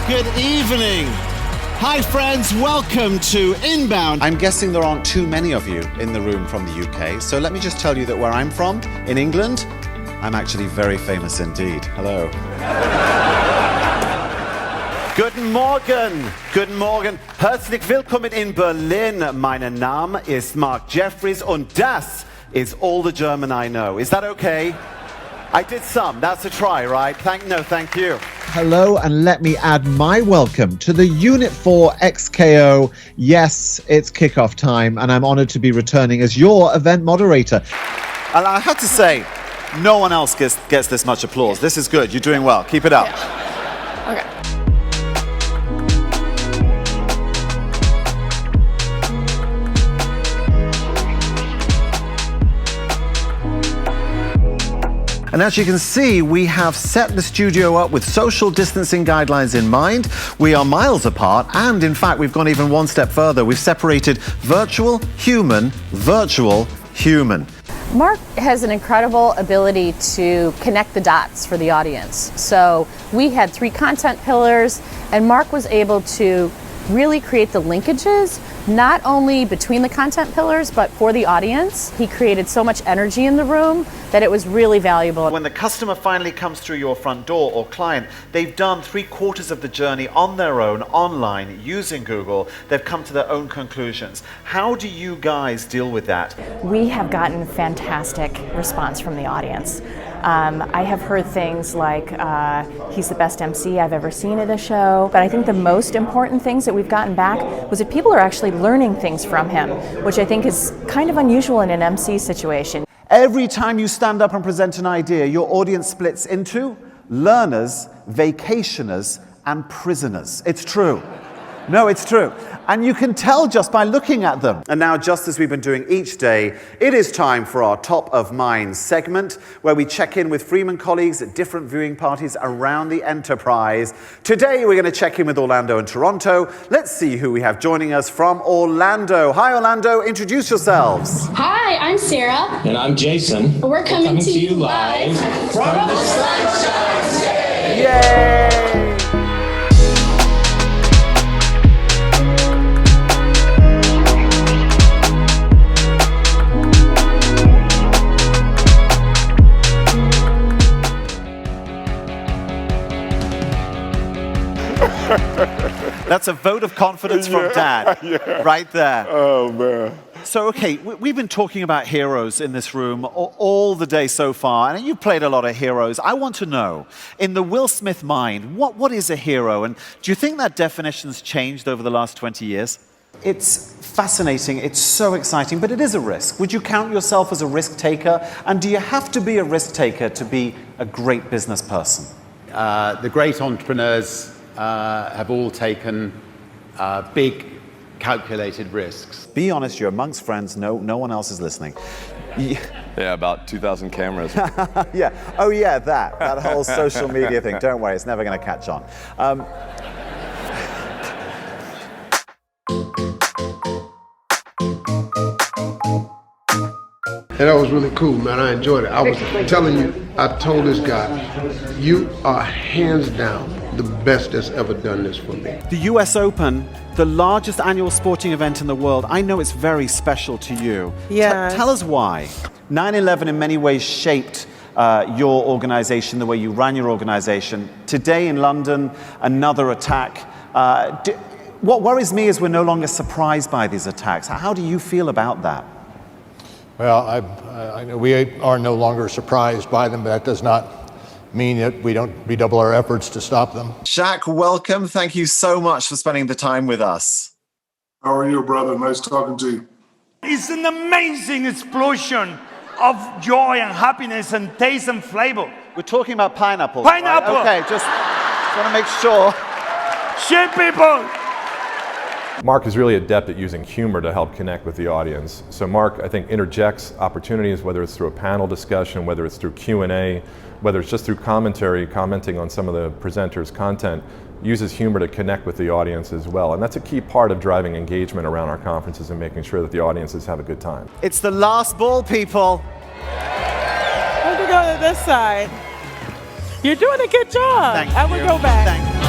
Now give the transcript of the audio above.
good evening. Hi friends, welcome to Inbound. I'm guessing there aren't too many of you in the room from the UK, so let me just tell you that where I'm from, in England, I'm actually very famous indeed. Hello. Guten Morgen, guten Morgen. Herzlich willkommen in Berlin. Mein Name ist Mark Jeffries und das is all the German I know. Is that okay? I did some. That's a try, right? Thank you. Hello, and let me add my welcome to the Unit 4 XKO. Yes, it's kickoff time, and I'm honored to be returning as your event moderator. And I have to say, no one else gets this much applause. This is good. You're doing well. Keep it up. Yeah. Okay. And as you can see, we have set the studio up with social distancing guidelines in mind. We are miles apart, and in fact, we've gone even one step further. We've separated virtual, human. Mark has an incredible ability to connect the dots for the audience. So we had 3 content pillars, and Mark was able to really create the linkages, not only between the content pillars, but for the audience. He created so much energy in the room that it was really valuable. When the customer finally comes through your front door or client, they've done 3/4 of the journey on their own, online, using Google. They've come to their own conclusions. How do you guys deal with that? We have gotten fantastic response from the audience. I have heard things like, he's the best MC I've ever seen at a show, but I think the most important things that we've gotten back was that people are actually learning things from him, which I think is kind of unusual in an MC situation. Every time you stand up and present an idea, your audience splits into learners, vacationers, and prisoners. It's true. No, it's true. And you can tell just by looking at them. And now, just as we've been doing each day, it is time for our Top of Mind segment, where we check in with Freeman colleagues at different viewing parties around the enterprise. Today, we're going to check in with Orlando and Toronto. Let's see who we have joining us from Orlando. Hi, Orlando. Introduce yourselves. Hi, I'm Sarah. And I'm Jason. We're coming to you live from the Sunshine State. Yay! That's a vote of confidence from Dad, right there. Oh, man. So, okay, we've been talking about heroes in this room all the day so far, and you've played a lot of heroes. I want to know, in the Will Smith mind, what is a hero? And do you think that definition's changed over the last 20 years? It's fascinating, it's so exciting, but it is a risk. Would you count yourself as a risk taker? And do you have to be a risk taker to be a great business person? The great entrepreneurs have all taken big, calculated risks. Be honest, you're amongst friends, no one else is listening. Yeah, about 2,000 cameras. Yeah, oh yeah, that whole social media thing. Don't worry, it's never going to catch on. And that was really cool, man. I enjoyed it. I was telling you, I told this guy, you are hands down the best that's ever done this for me. The US Open, the largest annual sporting event in the world, I know it's very special to you. Yeah. Tell us why. 9/11 in many ways shaped your organization, the way you ran your organization. Today in London, another attack. What worries me is we're no longer surprised by these attacks. How do you feel about that? Well, I know we are no longer surprised by them, but that does not mean that we don't redouble our efforts to stop them. Shaq, welcome. Thank you so much for spending the time with us. How are you, brother? Nice talking to you. It's an amazing explosion of joy and happiness and taste and flavor. We're talking about pineapple. Pineapple! Right? Okay, just want to make sure. Shit, people! Mark is really adept at using humor to help connect with the audience. So Mark, I think, interjects opportunities, whether it's through a panel discussion, whether it's through Q&A, whether it's just through commentary, commenting on some of the presenters' content, uses humor to connect with the audience as well. And that's a key part of driving engagement around our conferences and making sure that the audiences have a good time. It's the last ball, people. We'll go to this side. You're doing a good job. Thank I you. will go back. Thank you.